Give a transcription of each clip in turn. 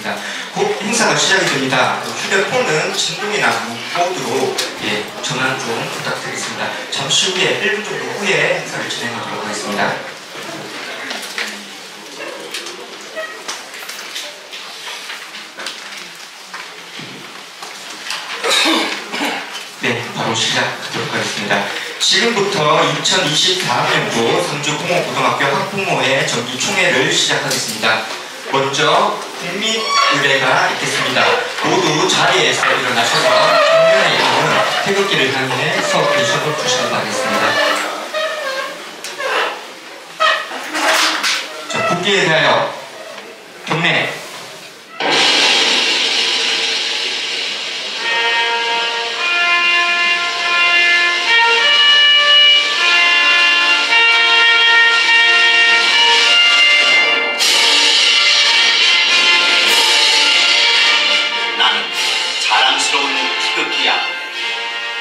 하겠습니다. 곧 행사가 시작이 됩니다. 휴대폰은 진동이나 모드로 전환 좀 부탁드리겠습니다. 잠시 후에 1분 정도 후에 행사를 진행하도록 하겠습니다. 네, 바로 시작하도록 하겠습니다. 지금부터 2024학년도 성주공업고등학교 학부모의 정기총회를 시작하겠습니다. 먼저 국민의례가 있겠습니다. 모두 자리에서 일어나셔서 정면에 있는 태극기를 향해 서 주시기 바라겠습니다. 자, 국기에 대하여 경례.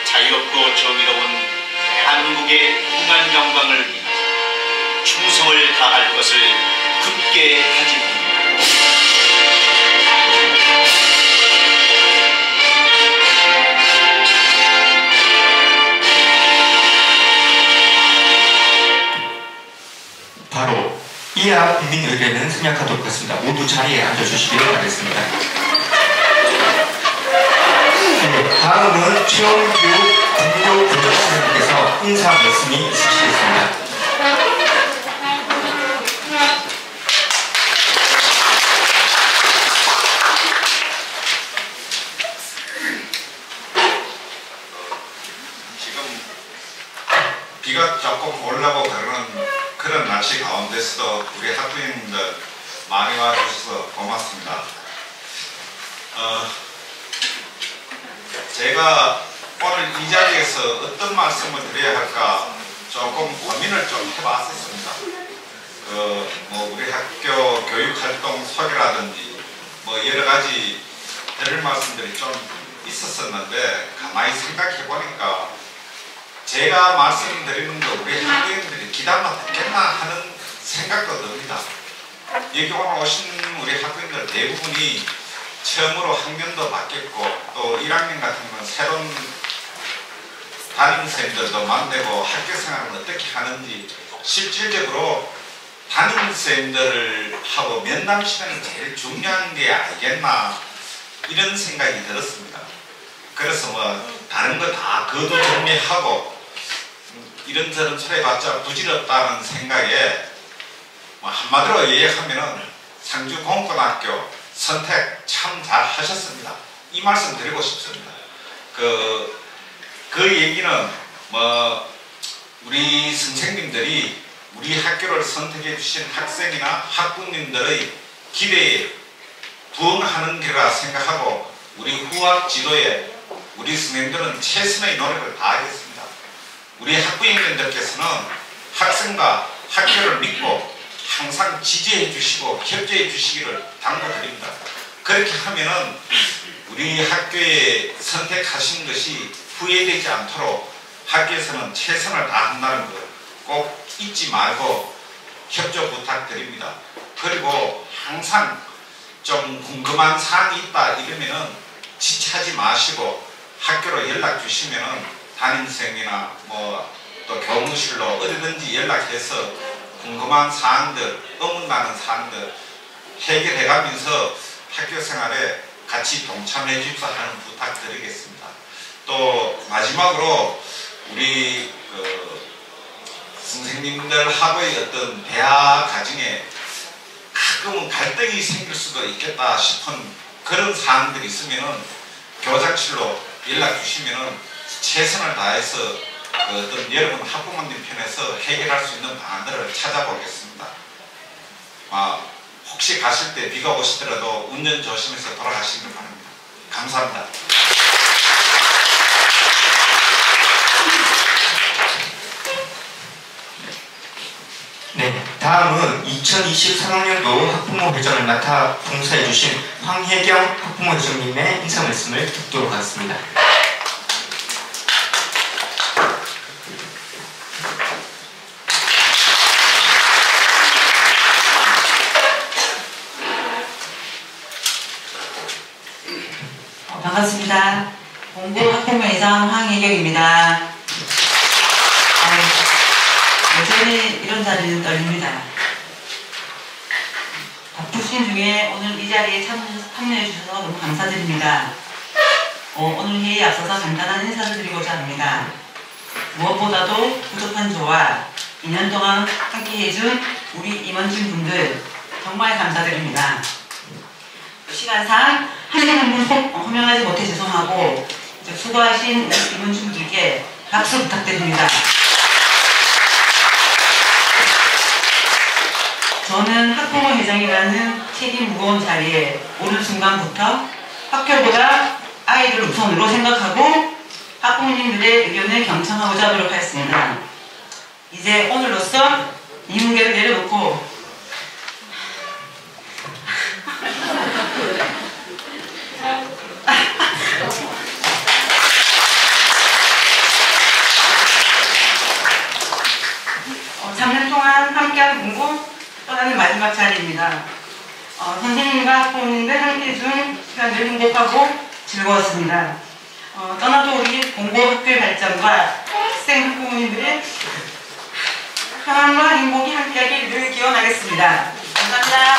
자유롭고 정의로운 한국의 국한 영광을 위해 충성을 다할 것을 굳게 다짐합니다. 바로 이하 국민의례는 생략하도록 하겠습니다. 모두 자리에 앉아주시길 바라겠습니다. 네, 다음은 최원규 국교부장선생님께서 인사 말씀이 있으시겠습니다. 지금 비가 조금 올라고 그런 날씨 가운데서도 우리 학부모님들 많이 와주셔서 고맙습니다. 제가 오늘 이 자리에서 어떤 말씀을 드려야 할까 조금 고민을 좀 해봤었습니다. 우리 학교 교육활동 소개라든지 여러 가지 드릴 말씀들이 좀 있었었는데 가만히 생각해 보니까 제가 말씀드리는 거 우리 학부모님들이 기다려 듣겠나 하는 생각도 듭니다. 여기 오늘 오신 우리 학부모님들 대부분이 처음으로 학년도 바뀌었고 또 1학년 같은 경우는 새로운 담임선생님들도 만나고 학교 생활을 어떻게 하는지 실질적으로 담임선생님들하고 면담 시간이 제일 중요한 게 아니겠나 이런 생각이 들었습니다. 그래서 다른 거 다 거두정리하고 이런저런 소리 해봤자 부질없다는 생각에 한마디로 얘기하면은 상주공업고등학교 선택 참 잘 하셨습니다. 이 말씀 드리고 싶습니다. 그 얘기는 우리 선생님들이 우리 학교를 선택해 주신 학생이나 학부모님들의 기대에 부응하는 거라 생각하고 우리 후학 지도에 우리 선생님들은 최선의 노력을 다하겠습니다. 우리 학부모님들께서는 학생과 학교를 믿고 항상 지지해 주시고 협조해 주시기를 당부드립니다. 그렇게 하면은 우리 학교에 선택하신 것이 후회되지 않도록 학교에서는 최선을 다한다는 것 꼭 잊지 말고 협조 부탁드립니다. 그리고 항상 좀 궁금한 사항이 있다 이러면은 지체하지 마시고 학교로 연락 주시면은 담임선생이나 또 교무실로 어디든지 연락해서 궁금한 사항들, 의문나는 사항들 해결해가면서 학교 생활에 같이 동참해 주십사 하는 부탁드리겠습니다. 또 마지막으로 우리 선생님들하고의 어떤 대화 과정에 가끔은 갈등이 생길 수도 있겠다 싶은 그런 사항들이 있으면은 교장실로 연락 주시면은 최선을 다해서 어떤 여러분 학부모님 편에서 해결할 수 있는 방안들을 찾아보겠습니다. 혹시 가실 때 비가 오시더라도 운전 조심해서 돌아가시길 바랍니다. 감사합니다. 네, 다음은 2023학년도 학부모 회장을 맡아 봉사해 주신 황혜경 학부모 회장님의 인사 말씀을 듣도록 하겠습니다. 반갑습니다. 공고 학부모회장 황혜경입니다. 여전히 이런 자리는 떨립니다. 바쁘신 중에 오늘 이 자리에 참여해 주셔서 너무 감사드립니다. 오늘 회의에 앞서서 간단한 인사를 드리고자 합니다. 무엇보다도 부족한 저와 2년 동안 함께해준 우리 임원진 분들 정말 감사드립니다. 시간상 한 분 한 분 호명하지 못해 죄송하고 수고하신 임원진 분들께 박수 부탁드립니다. 저는 학부모 회장이라는 책임 무거운 자리에 오른 순간부터 학교보다 아이들 우선으로 생각하고 학부모님들의 의견을 경청하고자 노력하였습니다. 이제 오늘로써 이 무게를 내려놓고 (3년) 동안 함께한 공고 떠나는 마지막 자리입니다. 선생님과 학부모님들 함께해 준 시간들 행복하고 즐거웠습니다. 떠나도 우리 공고 학교의 발전과 학생 학부모님들의 평안과 행복이 함께하길 늘 기원하겠습니다. 감사합니다.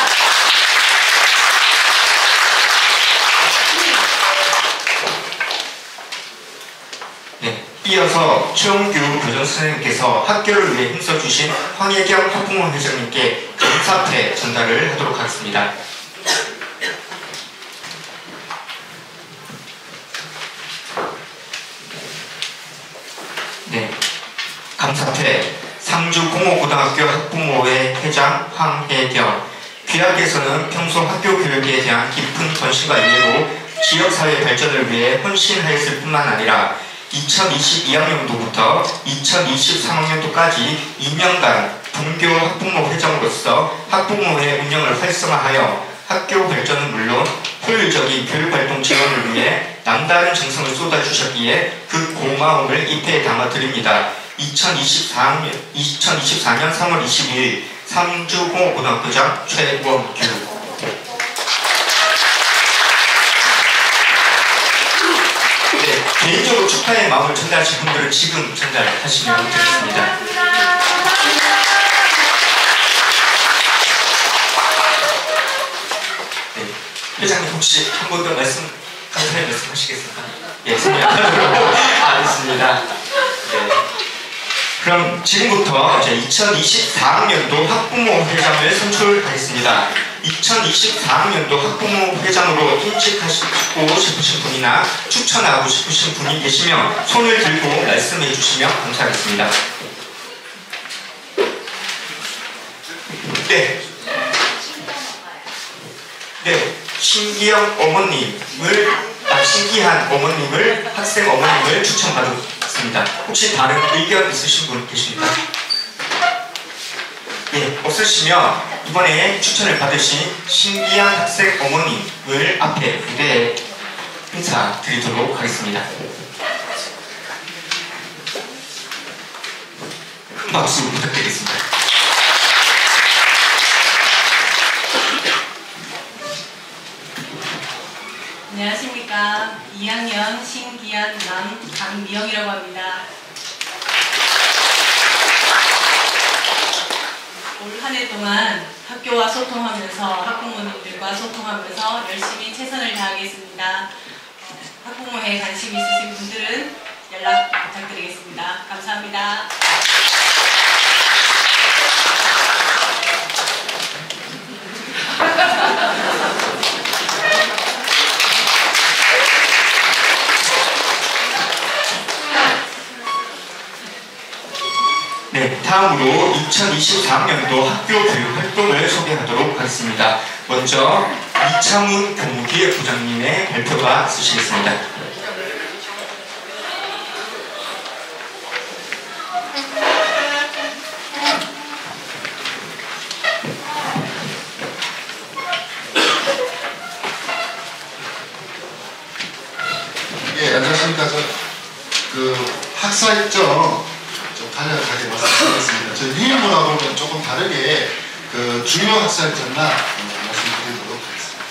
네, 이어서 추영규 교정선생님께서 학교를 위해 힘써주신 황혜경 학부모 회장님께 감사패 전달을 하도록 하겠습니다. 네, 감사패 상주공업고등학교 학부모회 회장 황혜경. 귀하께서는 평소 학교 교육에 대한 깊은 관심과 이해로 지역사회 발전을 위해 헌신하였을 뿐만 아니라 2022학년도부터 2023학년도까지 2년간 분교 학부모 회장으로서 학부모회 운영을 활성화하여 학교 발전은 물론 효율적인 교육활동 지원을 위해 남다른 정성을 쏟아주셨기에 그 고마움을 이 패에 담아드립니다. 2024년 3월 22일 상주공업고등학교장 최원규. 네, 개인적으로 축하의 마음을 전달하실 분들은 지금 전달하시면 되겠습니다. 네, 회장님 혹시 한 번 더 감사의 말씀 하시겠습니까? 예, 생략하도록 하겠습니다. 네. 그럼 지금부터 2024학년도 학부모 회장을 선출하겠습니다. 2024학년도 학부모 회장으로 임직하시고 싶으신 분이나 추천하고 싶으신 분이 계시면 손을 들고 말씀해 주시면 감사하겠습니다. 네. 네. 신기한 어머님을 학생 어머님을 추천받았습니다. 혹시 다른 의견 있으신 분 계십니까? 예, 없으시면 이번에 추천을 받으신 신기한 학생 어머님을 앞에 무대에 인사드리도록 하겠습니다. 큰 박수 부탁드리겠습니다. 안녕하십니까. 2학년 신기한 강미영이라고 합니다. 올 한 해 동안 학교와 소통하면서 학부모님들과 소통하면서 열심히 최선을 다하겠습니다. 학부모회에 관심 있으신 분들은 연락 부탁드리겠습니다. 감사합니다. 네, 다음으로 2024학년도 학교 교육 활동을 소개하도록 하겠습니다. 먼저 이창훈 교무기 부장님의 발표가 있으시겠습니다. 예, 안녕하십니까. 학사 일정 좀 간략하게 말씀드리겠습니다. 저희 유인문하고는 조금 다르게 주요 학사 일정만 말씀드리도록 하겠습니다.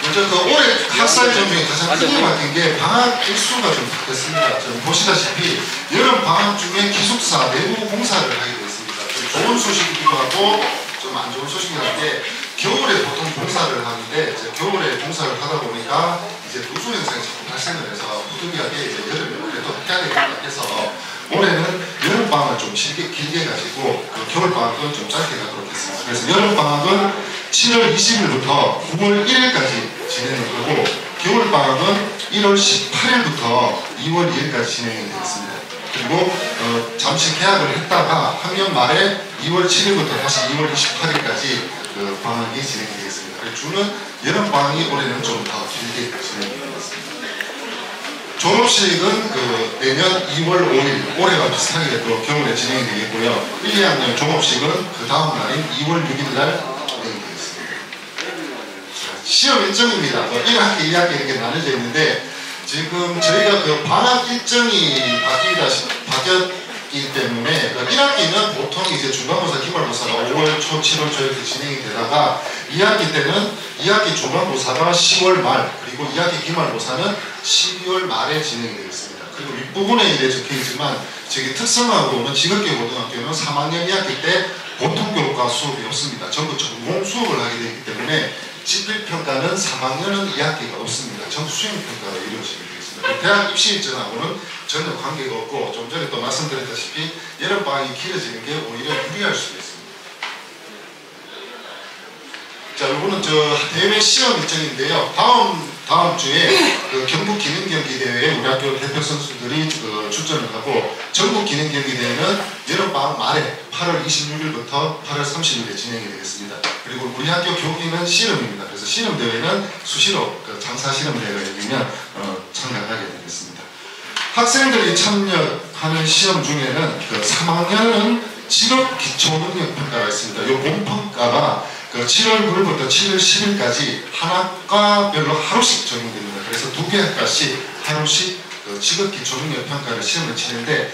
먼저 그 올해 학사 일정 중에 가장 크게 바뀐 게 방학 일수가 좀 바뀌었습니다. 좀 보시다시피 여름 방학 중에 기숙사 내부 공사를 하게 됐습니다. 좀 좋은 소식이기도 하고 좀 안 좋은 소식이라는 게 겨울에 보통 공사를 하는데 이제 겨울에 공사를 하다 보니까 이제 누수 현상이 자꾸 발생을 해서 부득이하게 이제 여름에 그래도 해야 되겠다 해서 올해는 여름 방학을 좀 길게 가지고 그 겨울 방학은 좀 짧게 가도록 했습니다. 그래서 여름 방학은 7월 20일부터 9월 1일까지 진행을 하고 겨울 방학은 1월 18일부터 2월 2일까지 진행이 되겠습니다. 그리고 잠시 개학을 했다가 학년 말에 2월 7일부터 다시 2월 28일까지 그 방학이 진행되겠습니다. 주는 여름 방학이 올해는 좀 더 길게 진행되겠습니다. 졸업식은 그 내년 2월 5일 올해와 비슷하게 또 겨울에 진행이 되겠고요. 1, 2학년 졸업식은 그 다음 날인 2월 6일 날 진행이 되겠습니다. 시험 일정입니다. 1학기, 2학기 이렇게 나눠져 있는데 지금 저희가 그 방학 일정이 바뀌었기 때문에 그 1학기는 보통 이제 중간고사, 기말고사가 5월 초, 7월 초 이렇게 진행이 되다가 2학기 때는 2학기 중간고사가 10월 말 그리고 2학기 기말고사는 12월 말에 진행이 되겠습니다. 그리고 윗부분에 이제 적혀있지만 저기 특성화고는 직업계고등학교는 3학년 2학기 때 보통교과 수업이 없습니다. 전부 전공 수업을 하게 되기 때문에 집필평가는 3학년은 2학기가 없습니다. 전부 수행평가로 이루어지게 되겠습니다. 대학 입시 일정하고는 전혀 관계가 없고 좀 전에 또 말씀드렸다시피 여름방학이 길어지는 게 오히려 유리할 수도 있습니다. 자, 이거는 저 대회 시험 일정인데요. 다음 주에 그 경북 기능경기대회에 우리 학교 대표 선수들이 출전을 하고 전국 기능경기대회는 여름방학 말에 8월 26일부터 8월 30일에 진행이 되겠습니다. 그리고 우리 학교 교기는 씨름입니다. 그래서 씨름대회는 수시로 그 장사씨름대회가 열리면 참가하게 되겠습니다. 학생들이 참여하는 시험 중에는 그 3학년은 직업기초능력평가가 있습니다. 이 본평가가 그 7월 9일부터 7월 10일까지 한 학과별로 하루씩 적용됩니다. 그래서 2개 학과씩 하루씩 그 직업기초능력평가를 시험을 치는데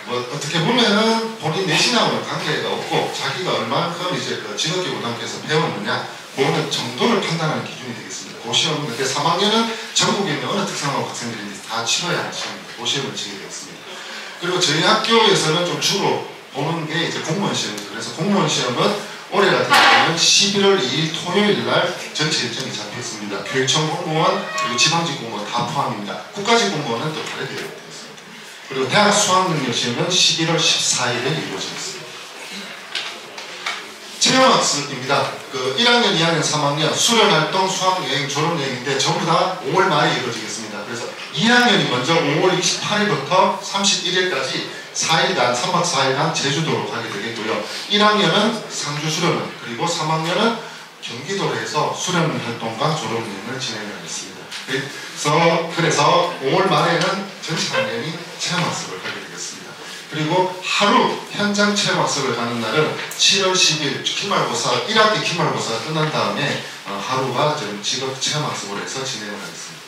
뭐 어떻게 보면은 본인 내신하고는 관계가 없고 자기가 얼마큼 이제 그 직업교육고등학교에서 배웠느냐 그거는 정도를 판단하는 기준이 되겠습니다. 그 시험은 근데 3학년은 전국에 있는 어느 특성화고 학생들이 다 치러야 하는 시험입니다. 그 시험을 치게 되겠습니다. 그리고 저희 학교에서는 좀 주로 보는 게 이제 공무원 시험입니다. 그래서 공무원 시험은 올해 같은 경우는 11월 2일 토요일 날 전체 일정이 잡혀 있습니다. 교육청 공무원 그리고 지방직 공무원 다 포함입니다. 국가직 공무원은 또 다르게 되어 있습니다. 그리고 대학 수학능력 시험은 11월 14일에 이루어지겠습니다. 체험학습입니다. 그 1학년, 2학년, 3학년 수련활동, 수학여행, 졸업여행인데 전부 다 5월 말에 이루어지겠습니다. 그래서 2학년이 먼저 5월 28일부터 31일까지 4일간, 3박 4일간 제주도로 가게 되겠고요. 1학년은 상주 수련원, 그리고 3학년은 경기도로 해서 수련활동과 졸업여행을 진행하겠습니다. 그래서 5월 말에는 전체 학년이 체험학습을 하게 되겠습니다. 그리고 하루 현장 체험학습을 가는 날은 7월 10일 기말고사, 1학기 기말고사가 끝난 다음에 하루가 직업 체험학습을 해서 진행을 하겠습니다.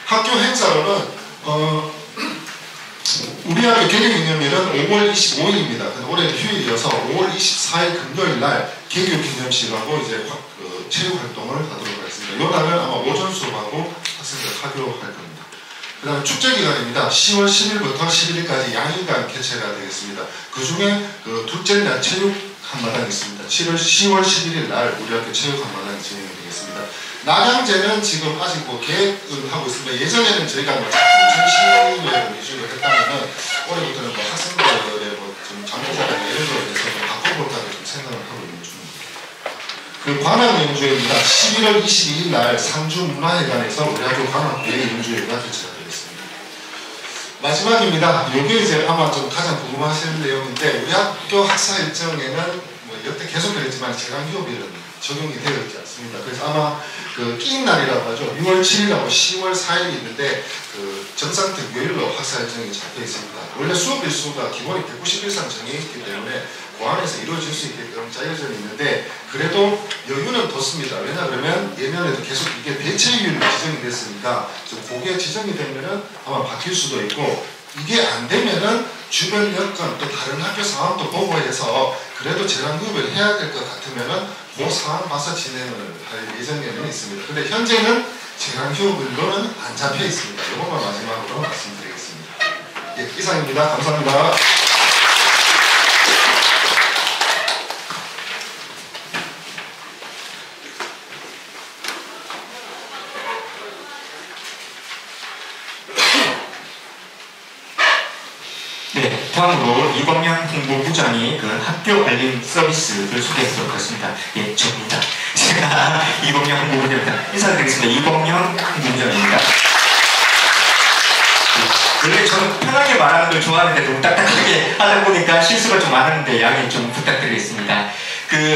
학교 행사로는 우리 학교 개교기념일은 5월 25일입니다. 올해는 휴일이어서 5월 24일 금요일 날 개교기념식하고 이제 체육활동을 하도록 하겠습니다. 이 날은 아마 오전 수업하고 학생들 하교할 겁니다. 그 다음에 축제기간입니다. 10월 10일부터 11일까지 양일간 개최가 되겠습니다. 그 중에 그 둘째 날 체육 한마당이 있습니다. 10월 11일 날 우리 학교 체육 한마당이 진행이 되겠습니다. 남양제는 지금 아직 뭐 계획을 하고 있습니다. 예전에는 저희가 뭐 작품 전시회를 위주로 했다면은 올해부터는 뭐 학생들의 뭐 좀 장기자랑 이런 거에 대해서 좀 바꿔볼까를 좀 생각을 하고 있는 중입니다. 그 관악연주회입니다. 11월 22일 날 상주문화회관에서 우리 학교 관악대회 연주회가 개최가 되겠습니다. 마지막입니다. 이게 이제 아마 좀 가장 궁금하실 내용인데 우리 학교 학사 일정에는 뭐 여태 계속 그랬지만 재강휴업일은 적용이 되어 있지 않습니다. 그래서 아마 그 끼인 날이라고 하죠. 6월 7일하고 10월 4일이 있는데 그 정상 등교일로 학사 일정이 잡혀 있습니다. 원래 수업 일수가 기본이 190 이상 정해있기 때문에 그 안에서 이루어질 수 있게끔 짜여져 있는데 그래도 여유는 뒀습니다. 왜냐 그러면 예년에도 계속 이게 대체휴일로 지정이 됐으니까 좀 그게 지정이 되면은 아마 바뀔 수도 있고 이게 안 되면은 주변 여건 또 다른 학교 상황도 보고 해서 그래도 재강휴업을 해야 될 것 같으면은 그 상황 봐서 진행을 할 예정에는 있습니다. 근데 현재는 재량휴업일로는 안 잡혀 있습니다. 이것만 마지막으로 말씀드리겠습니다. 예, 이상입니다. 감사합니다. 네, 다음으로 이광영 홍보부장이 그 학교 알림 서비스를 소개하도록 하겠습니다. 예, 저입니다. 제가 이광영 홍보부장입니다. 인사드리겠습니다. 이광영 홍보부장입니다. 원래 저는 편하게 말하는 걸 좋아하는데 너무 딱딱하게 하다 보니까 실수가 좀 많았는데 양해 좀 부탁드리겠습니다.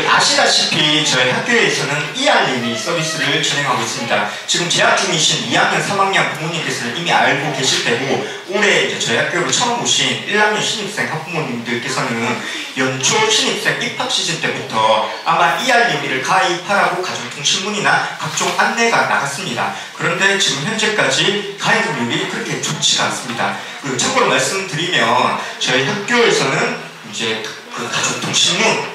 아시다시피 저희 학교에서는 이알림이 서비스를 진행하고 있습니다. 지금 재학 중이신 2학년, 3학년 부모님께서는 이미 알고 계실 테고, 올해 이제 저희 학교로 처음 오신 1학년 신입생 학부모님들께서는 연초 신입생 입학 시즌 때부터 아마 이알림을 가입하라고 가정통신문이나 각종 안내가 나갔습니다. 그런데 지금 현재까지 가입률이 그렇게 좋지가 않습니다. 참고로 말씀드리면 저희 학교에서는 이제 가정통신문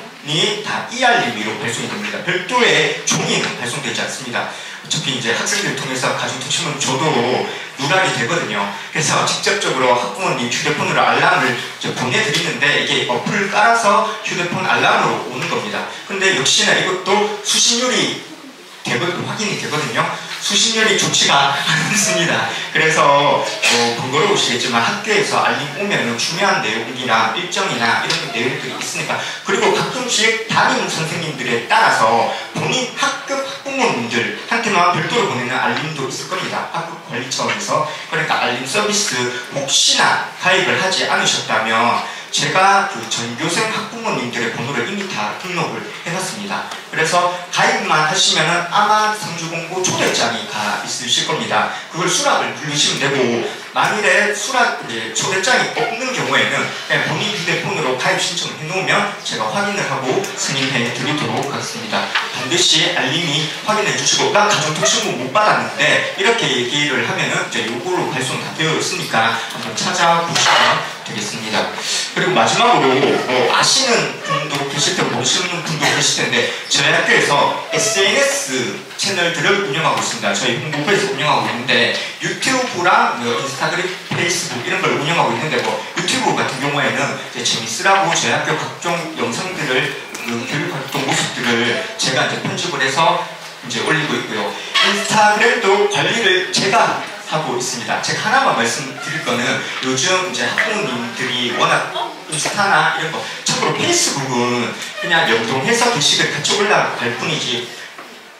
다 이알림으로 발송이 됩니다. 별도의 종이는 발송되지 않습니다. 어차피 이제 학생들 통해서 가정통신문 줘도 누락이 되거든요. 그래서 직접적으로 학부모님 휴대폰으로 알람을 보내드리는데 이게 어플을 깔아서 휴대폰 알람으로 오는 겁니다. 근데 역시나 이것도 수신율이 확인이 되거든요. 수신율이 좋지가 않습니다. 그래서 번거로우시겠지만 학교에서 알림 오면은 중요한 내용이나 일정이나 이런 내용들이 있으니까, 그리고 가끔씩 담임 선생님들에 따라서 본인 학급 학부모님들한테만 별도로 보내는 알림도 있을 겁니다. 학급 관리 차원에서. 그러니까 알림 서비스 혹시나 가입을 하지 않으셨다면 제가 전교생 학부모님들의 번호를 이미 다 등록을 해놨습니다. 그래서 가입만 하시면은 아마 상주공고 초대장이 가 있으실 겁니다. 그걸 수락을 누르시면 되고, 만일에 초대장이 없는 경우에는 그냥 본인 휴대폰으로 가입 신청을 해놓으면 제가 확인을 하고 승인해 드리도록 하겠습니다. 반드시 알림이 확인해 주시고, 나 가정통신문 못 받았는데 이렇게 얘기를 하면은 이제 요걸로 발송 다 되어 있으니까 한번 찾아보시면 되겠습니다. 그리고 마지막으로 아시는 분도 계실 테고 모르시는 분도 계실 텐데, 저희 학교에서 SNS 채널들을 운영하고 있습니다. 저희 홍보부에서 운영하고 있는데, 유튜브랑 인스타그램, 페이스북 이런 걸 운영하고 있는데, 유튜브 같은 경우에는 이제 재밌으라고 저희 학교 각종 영상들을 교육활동 모습들을 제가 이제 편집을 해서 이제 올리고 있고요. 인스타그램도 관리를 제가 하고 있습니다. 제가 하나만 말씀드릴 거는, 요즘 이제 학부모님들이 워낙 인스타나 이런 거, 참고로 페이스북은 그냥 연동해서 게시글 같이 올라갈 뿐이지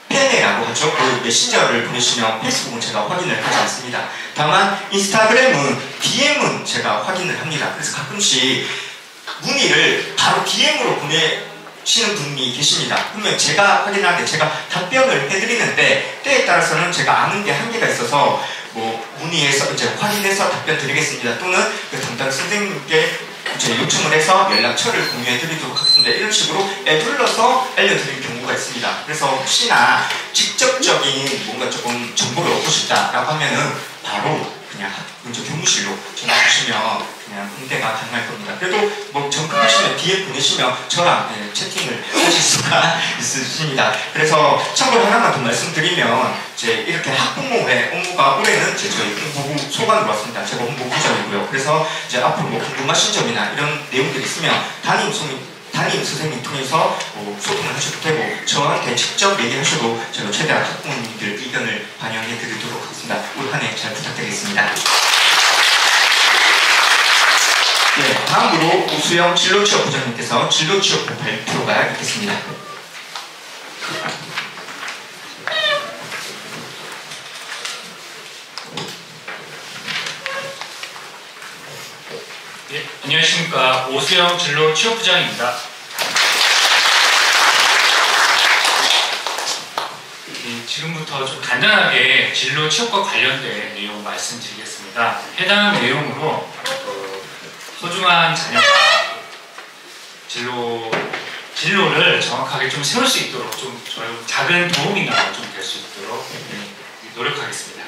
팬이라고 하죠. 그 메신저를 보내시면 페이스북은 제가 확인을 하지 않습니다. 다만 인스타그램은 DM은 제가 확인을 합니다. 그래서 가끔씩 문의를 바로 DM으로 보내시는 분이 계십니다. 그러면 제가 확인하는데 제가 답변을 해드리는데, 때에 따라서는 제가 아는 게 한계가 있어서 문의해서 이제 확인해서 답변 드리겠습니다. 또는 담당 선생님께 요청을 해서 연락처를 공유해 드리도록 하겠습니다. 이런 식으로 애둘러서 알려드릴 경우가 있습니다. 그래서 혹시나 직접적인 뭔가 조금 정보를 얻고 싶다라고 하면은 바로 그냥 근처 교무실로 전화 주시면 그냥 응대가 가능할 겁니다. 그래도 전화하시면 DM 보내시면 저랑 채팅을 하실 수가 있으십니다. 그래서 참고로 하나만 더 말씀드리면, 이제 이렇게 학부모회 업무가 올해는 저희 홍보부 소관으로 왔습니다. 제가 홍보부장이고요. 그래서 이제 앞으로 궁금하신 점이나 이런 내용들이 있으면 담임 선생님 통해서 소통을 하셔도 되고, 저한테 직접 얘기하셔도 제가 최대한 학부모님들 의견을 반영해 드리도록 하겠습니다. 올 한 해 잘 부탁드리겠습니다. 네, 다음으로 오수영 진로취업 부장님께서 진로취업 발표가 있겠습니다. 네, 안녕하십니까. 오수영 진로취업부장입니다. 지금부터 좀 간단하게 진로취업과 관련된 내용 말씀드리겠습니다. 해당 내용으로 소중한 자녀가 진로를 정확하게 좀 세울 수 있도록 좀 작은 도움이나 좀 될 수 있도록 노력하겠습니다.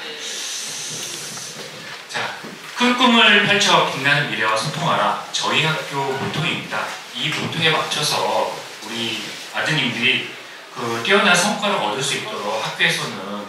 자, 큰 꿈을 펼쳐 빛나는 미래와 소통하라. 저희 학교 모토입니다. 이 모토에 맞춰서 우리 아드님들이 뛰어난 성과를 얻을 수 있도록 학교에서는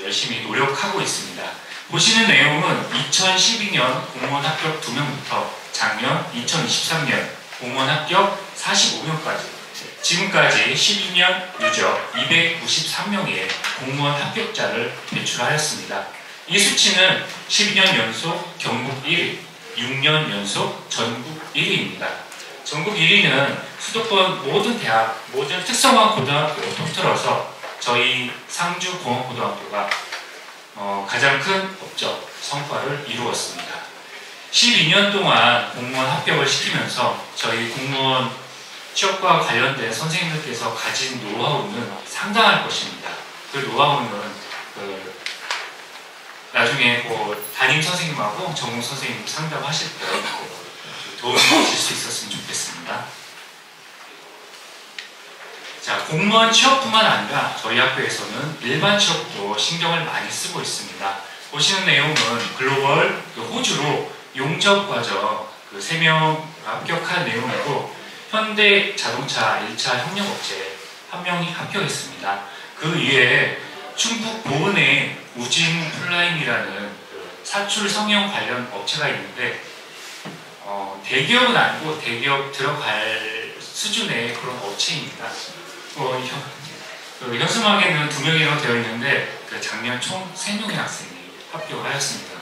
열심히 노력하고 있습니다. 보시는 내용은 2012년 공무원 합격 2명부터 작년 2023년 공무원 합격 45명까지 지금까지 12년 누적 293명의 공무원 합격자를 배출하였습니다. 이 수치는 12년 연속 경북 1위, 6년 연속 전국 1위입니다. 전국 1위는 수도권 모든 대학, 모든 특성화 고등학교를 통틀어서 저희 상주공업고등학교가 가장 큰 업적 성과를 이루었습니다. 12년 동안 공무원 합격을 시키면서 저희 공무원 취업과 관련된 선생님들께서 가진 노하우는 상당할 것입니다. 그 노하우는 나중에 담임 선생님하고 전공 선생님 상담하실 때 도움이 되실 수 있었으면 좋겠습니다. 자, 공무원 취업뿐만 아니라 저희 학교에서는 일반 취업도 신경을 많이 쓰고 있습니다. 보시는 내용은 글로벌 호주로 용접과정 3명 합격한 내용이고 현대 자동차 1차 협력업체 1명이 합격했습니다. 그 이외에 충북 보은에 우진 플라임이라는 사출 성형 관련 업체가 있는데 대기업은 아니고 대기업 들어갈 수준의 그런 업체입니다. 현수막에는 2명이라고 되어 있는데 작년 총 3명의 학생이 합격을 하였습니다.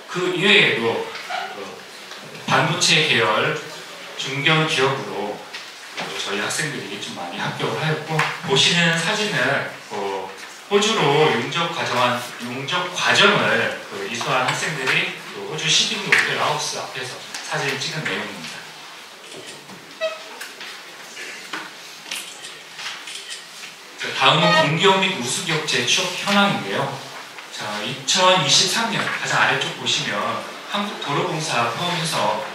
그 이외에도 반도체 계열 중견 기업으로 저희 학생들이 좀 많이 합격을 하였고 보시는 사진은 호주로 용접 과정을 이수한 학생들이 호주 시드니 오페라 하우스 앞에서 사진을 찍은 내용입니다. 다음은 공기업 및 우수기업체 취업 현황인데요. 자, 2023년 가장 아래쪽 보시면 한국도로공사 포함해서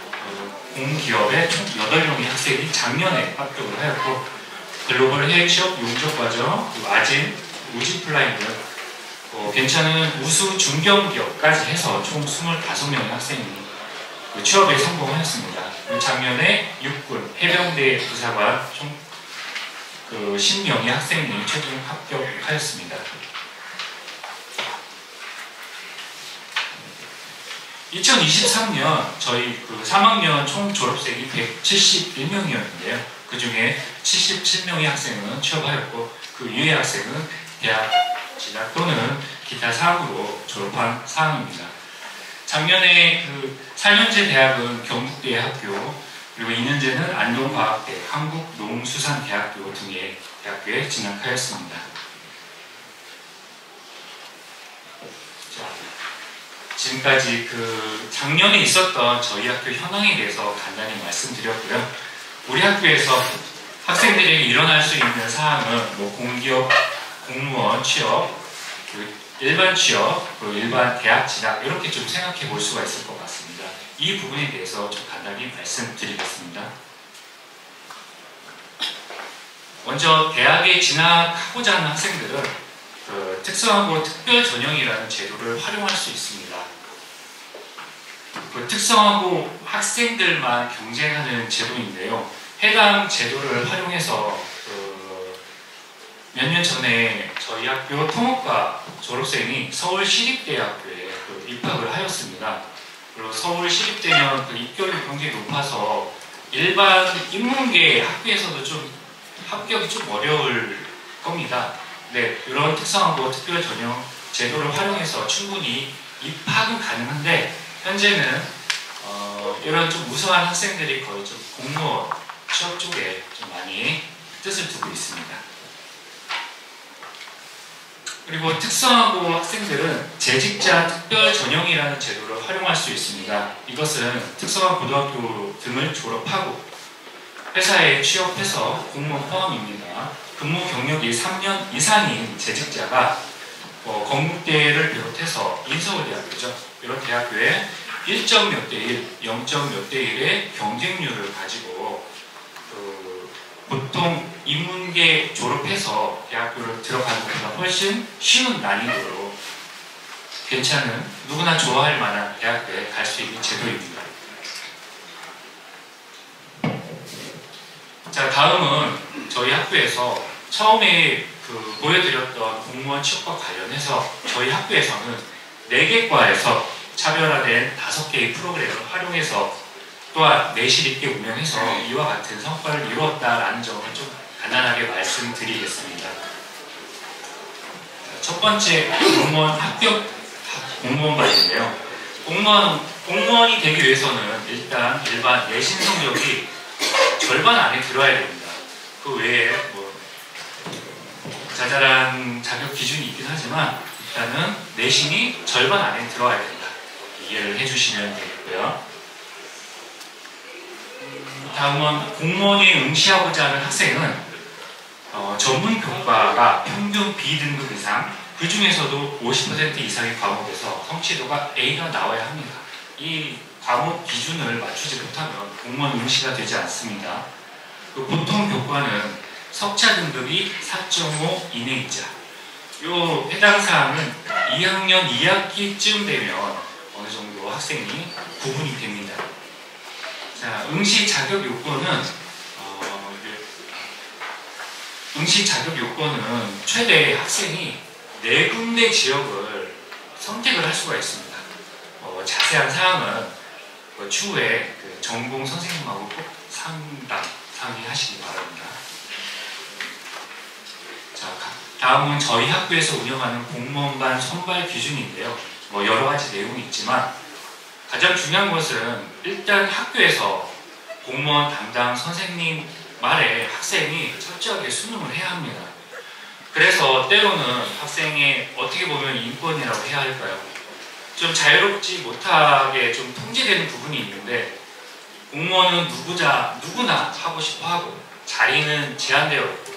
공기업의 총 8명의 학생이 작년에 합격을 하였고 글로벌 해외 취업 용접과정, 아진, 우지플라임 등 괜찮은 우수 중견기업까지 해서 총 25명의 학생이 취업에 성공하였습니다. 작년에 육군, 해병대 부사관 총 10명의 학생이 최종 합격하였습니다. 2023년 저희 3학년 총 졸업생이 171명이었는데요. 그 중에 77명의 학생은 취업하였고 그 이외의 학생은 대학 진학 또는 기타 사학으로 졸업한 사항입니다. 작년에 4년제 대학은 경북대학교 그리고 2년제는 안동과학대, 한국농수산대학교 등의 대학교에 진학하였습니다. 자, 지금까지 작년에 있었던 저희 학교 현황에 대해서 간단히 말씀드렸고요. 우리 학교에서 학생들에게 일어날 수 있는 사항은 공기업, 공무원 취업, 일반 취업, 일반 대학 진학 이렇게 좀 생각해 볼 수가 있을 것 같습니다. 이 부분에 대해서 좀 간단히 말씀드리겠습니다. 먼저 대학에 진학하고자 하는 학생들은 특성화고 특별 전형이라는 제도를 활용할 수 있습니다. 특성화고 학생들만 경쟁하는 제도인데요. 해당 제도를 활용해서 몇 년 전에 저희 학교 통합과 졸업생이 서울시립대학교에 입학을 하였습니다. 그리고 서울시립대면 입결이 굉장히 높아서 일반 인문계 학교에서도 좀 합격이 좀 어려울 겁니다. 네, 이런 특성화고 특별 전형 제도를 활용해서 충분히 입학은 가능한데 현재는 이런 좀 우수한 학생들이 거의 좀 공무원 취업 쪽에 좀 많이 뜻을 두고 있습니다. 그리고 특성화고 학생들은 재직자 특별 전형이라는 제도를 활용할 수 있습니다. 이것은 특성화 고등학교 등을 졸업하고 회사에 취업해서 공무원 포함입니다. 근무 경력이 3년 이상인 재직자가 건국대를 비롯해서 인서울대학교죠. 이런 대학교에 1점 몇 대 1, 0점 몇 대 1의 경쟁률을 가지고 보통 인문계 졸업해서 대학교를 들어가는 것보다 훨씬 쉬운 난이도로 괜찮은 누구나 좋아할 만한 대학교에 갈 수 있는 제도입니다. 자, 다음은 저희 학교에서 처음에 그 보여드렸던 공무원 취업과 관련해서 저희 학교에서는 4개 과에서 차별화된 5개의 프로그램을 활용해서 또한 내실 있게 운영해서 이와 같은 성과를 이루었다라는 점을 좀 간단하게 말씀드리겠습니다. 첫 번째 공무원 합격 공무원반인데요. 공무원이 되기 위해서는 일단 일반 내신 성적이 절반 안에 들어야 됩니다. 그 외에 뭐 자잘한 자격 기준이 있긴 하지만 일단은 내신이 절반 안에 들어야 된다. 이해를 해주시면 되겠고요. 다음은 공무원에 응시하고자 하는 학생은 전문 교과가 평균 B등급 이상, 그 중에서도 50% 이상의 과목에서 성취도가 A가 나와야 합니다. 이 과목 기준을 맞추지 못하면 공무원 응시가 되지 않습니다. 그 보통 교과는 석차 등급이 4.5 이내이자 요 해당 사항은 2학년 2학기쯤 되면 어느 정도 학생이 구분이 됩니다. 자, 응시 자격 요건은 최대 학생이 4군데 지역을 선택을 할 수가 있습니다. 자세한 사항은 추후에 그 전공 선생님하고 꼭 상의하시기 바랍니다. 자, 다음은 저희 학교에서 운영하는 공무원반 선발 기준인데요. 여러 가지 내용이 있지만 가장 중요한 것은 일단 학교에서 공무원 담당 선생님 말에 학생이 철저하게 순응을 해야 합니다. 그래서 때로는 학생의 어떻게 보면 인권이라고 해야 할까요? 좀 자유롭지 못하게 좀 통제되는 부분이 있는데 공무원은 누구나 하고 싶어 하고 자리는 제한되어 있고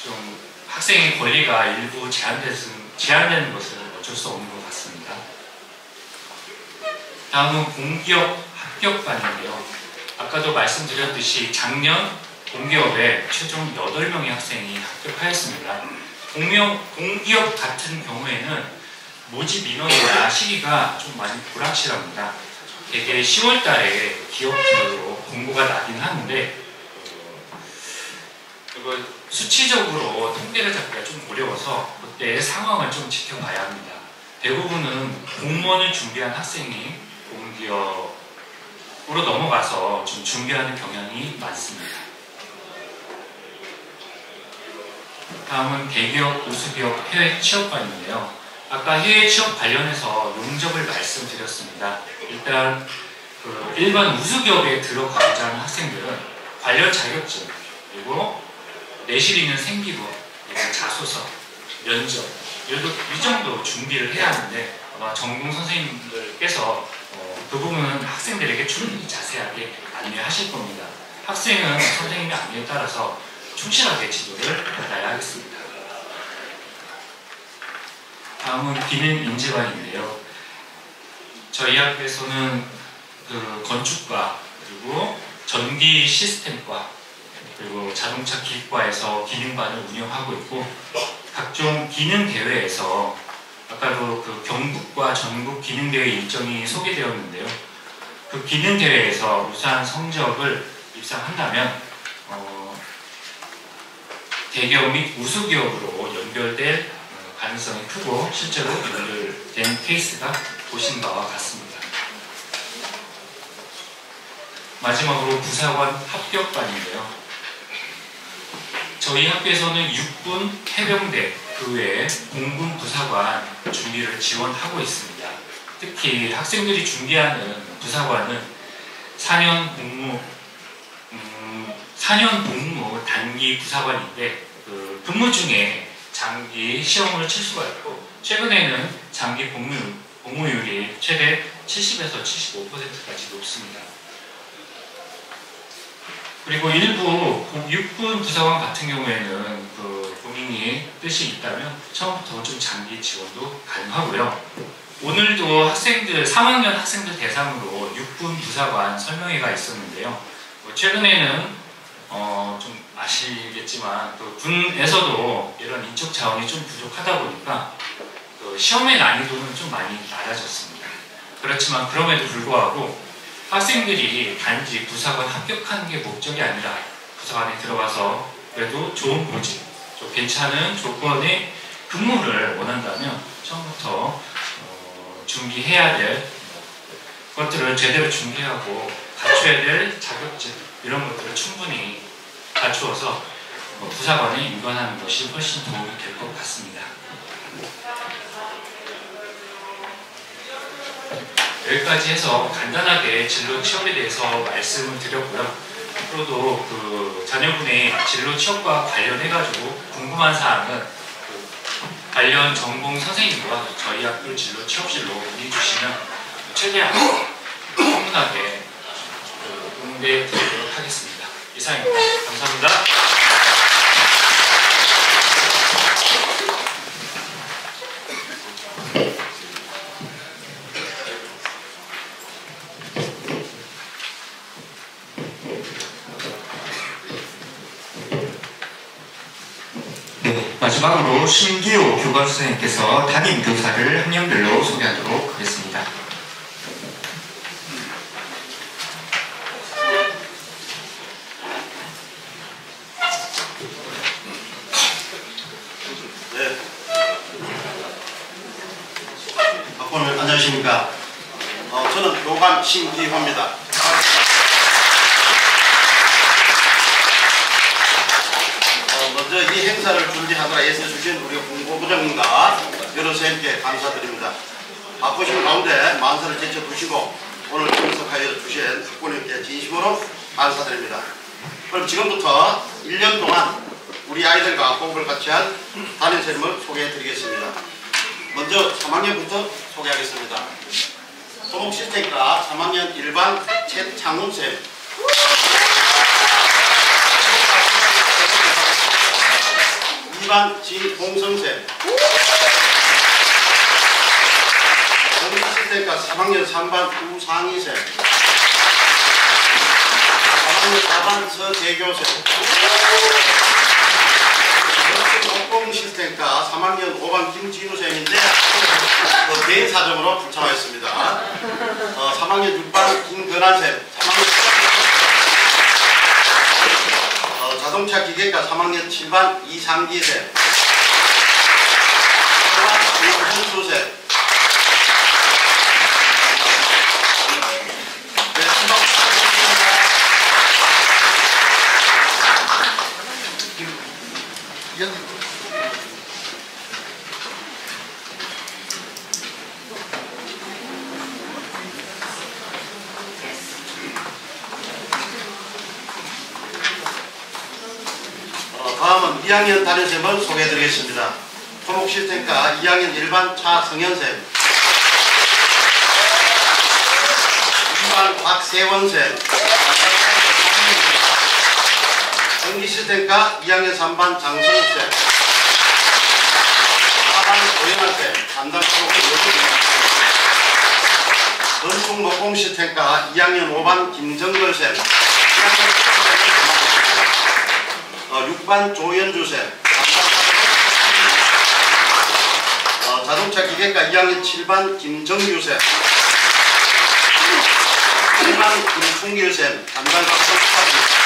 좀 학생의 권리가 일부 제한되는 것은 어쩔 수 없는 것 같습니다. 다음은 공기업 합격반인데요. 아까도 말씀드렸듯이 작년 공기업에 최종 8명의 학생이 합격하였습니다. 공기업 같은 경우에는 모집 인원이나 시기가 좀 많이 불확실합니다. 대개 10월 달에 기업별로 공고가 나긴 하는데 수치적으로 통계를 잡기가 좀 어려워서 그때의 상황을 좀 지켜봐야 합니다. 대부분은 공무원을 준비한 학생이 공기업으로 넘어가서 좀 준비하는 경향이 많습니다. 다음은 대기업, 우수기업 해외 취업반인데요. 아까 해외 취업 관련해서 용접을 말씀드렸습니다. 일단 일반 우수기업에 들어가고자 하는 학생들은 관련 자격증, 그리고 내실 있는 생기부, 자소서, 면접 이 정도 준비를 해야 하는데 아마 전공 선생님들께서 그 부분은 학생들에게 충분히 자세하게 안내하실 겁니다. 학생은 선생님의 안내에 따라서 충실하게 지도를 받아야 하겠습니다. 다음은 기능 인재반인데요. 저희 학교에서는 건축과 그리고 전기 시스템과 그리고 자동차 기획과에서 기능반을 운영하고 있고 각종 기능 대회에서 아까도 그 경북과 전국 기능 대회 일정이 소개되었는데요. 그 기능 대회에서 우수한 성적을 입상한다면 대기업 및 우수기업으로 연결될 가능성이 크고 실제로 연결된 케이스가 보신 바와 같습니다. 마지막으로 부사관 합격반인데요. 저희 학교에서는 육군, 해병대, 그 외에 공군 부사관 준비를 지원하고 있습니다. 특히 학생들이 준비하는 부사관은 4년 복무 단기 부사관인데 근무 중에 장기 시험을 칠 수가 있고 최근에는 장기 복무율이 최대 70에서 75%까지 높습니다. 그리고 일부 육군 부사관 같은 경우에는 본인이 뜻이 있다면 처음부터 좀 장기 지원도 가능하고요. 오늘도 3학년 학생들 대상으로 육군 부사관 설명회가 있었는데요. 최근에는 좀 아시겠지만 군에서도 이런 인적 자원이 좀 부족하다 보니까 시험의 난이도는 좀 많이 낮아졌습니다. 그렇지만 그럼에도 불구하고 학생들이 단지 부사관 합격하는 게 목적이 아니라 부사관에 들어가서 그래도 좋은 보직, 좀 괜찮은 조건의 근무를 원한다면 처음부터 준비해야 될 것들을 제대로 준비하고 갖춰야 될 자격증 이런 것들을 충분히 갖추어서 부사관에 임관하는 것이 훨씬 도움이 될 것 같습니다. 여기까지 해서 간단하게 진로 취업에 대해서 말씀을 드렸고요. 앞으로도 그 자녀분의 진로 취업과 관련해가지고 궁금한 사항은 관련 전공 선생님과 저희 학교 진로 취업실로 문의 주시면 최대한 충분하게 응대 드리도록 하겠습니다. 이상입니다. 감사합니다. 네, 마지막으로 신기호 교관 선생님께서 담임 교사를 학년별로 소개하도록 하겠습니다. 네. 학부모님 안녕하십니까? 저는 교관 신기호입니다. 먼저 이 행사를 준비하느라 애써주신 우리 홍보부장님과 여러 선생님께 감사드립니다. 바쁘신 가운데 만사를 제쳐두시고 오늘 참석하여 주신 학부모님께 진심으로 감사드립니다. 그럼 지금부터 1년 동안 우리 아이들과 호흡을 같이 한 담임선생님을 소개해드리겠습니다. 먼저 3학년부터 소개하겠습니다. 토목시스템과 3학년 1반 최창훈쌤, 2반 진홍성쌤, 공시스템과 3학년 3반 우상희쌤, 3학년 4반 서재교쌤, 공시스템과 3학년 5반 김진우쌤인데 개인 사정으로 불참하였습니다. 3학년 6반 김근환쌤, 3학년 자동차 기계과 3학년 7반 이상기쌤, 8반 윤현수쌤, 다음은 2학년 담임쌤을 소개해드리겠습니다. 토목시스템과 2학년 1반 차성현쌤, 2반 박세원쌤, 전기시스템과 2학년 3반 장성욱쌤, 4반 고영환쌤, 담당 토목이 여수입니다. 건축목공시스템과 2학년 5반 김정걸쌤, 6반 조연주쌤, 자동차 기계과 2학년 7반 김정규쌤, 8반 김충길쌤, 담당학생 축하드립니다.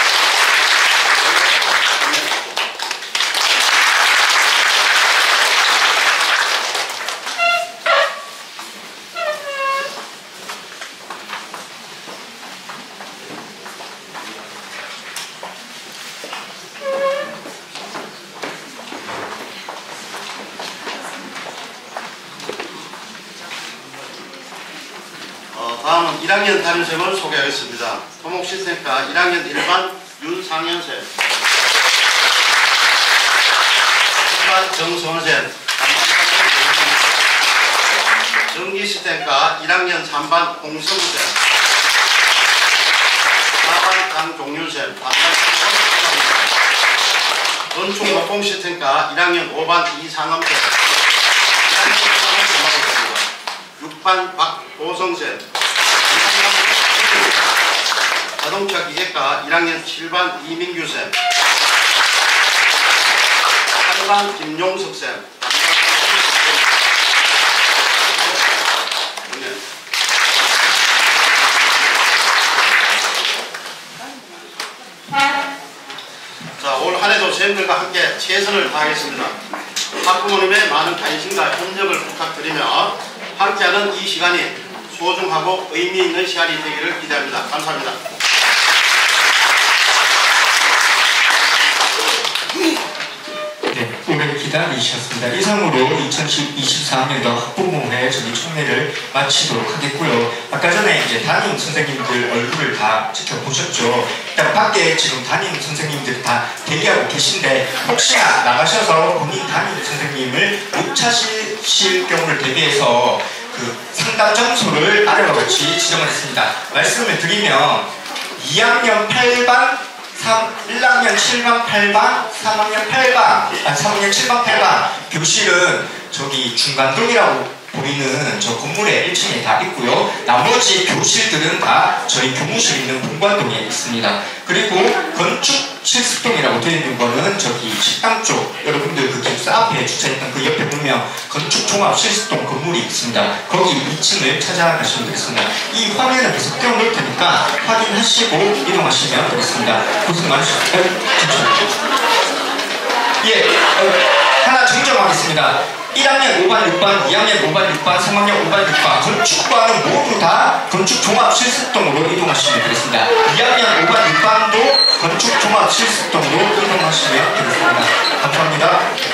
다음은 1학년 담임쌤을 소개하겠습니다. 토목시스템과 1학년 1반 윤상현쌤, 2반 정성원쌤, 전기시스템과 1학년 3반 홍성우쌤, 4반 강종윤쌤, 건축목공시스템과 1학년 5반 이상암쌤, 6반 박보성쌤, 자동차 기계과 1학년 7반 이민규쌤, 8반 김용석쌤, 자, 올 한 해도 선생님들과 함께 최선을 다하겠습니다. 학부모님의 많은 관심과 협력을 부탁드리며 함께하는 이 시간이 소중하고 의미 있는 시간이 되기를 기대합니다. 감사합니다. 네, 오래 기다리셨습니다. 이상으로 2024학년도 학부모회 저기 총회를 마치도록 하겠고요. 아까 전에 이제 담임 선생님들 얼굴을 다 지켜보셨죠. 일단 밖에 지금 담임 선생님들 다 대기하고 계신데 혹시나 나가셔서 본인 담임 선생님을 못 찾으실 경우를 대비해서 그 상담 장소를 아래와 같이 지정을 했습니다. 말씀을 드리면 2학년 8반 1학년 7반 8반, 3학년 7반 8반 교실은 저기 중간동이라고 보이는 저 건물의 1층에 다 있고요. 나머지 교실들은 다 저희 교무실 있는 본관동에 있습니다. 그리고 건축 실습동이라고 되어 있는 거는 저기 식당 쪽, 여러분들 그 기숙사 앞에 주차했던 그 옆에 보면 건축 종합 실습동 건물이 있습니다. 거기 2층을 찾아가시면 되겠습니다. 이 화면을 계속 띄워놓을 테니까 확인하시고 이동하시면 되겠습니다. 고생 많으셨어요. 예, 하나 정정하겠습니다. 1학년 5반 6반, 2학년 5반 6반, 3학년 5반 6반 건축과는 모두 다 건축종합실습동으로 이동하시면 되겠습니다. 2학년 5반 6반도 건축종합실습동으로 이동하시면 되겠습니다. 감사합니다.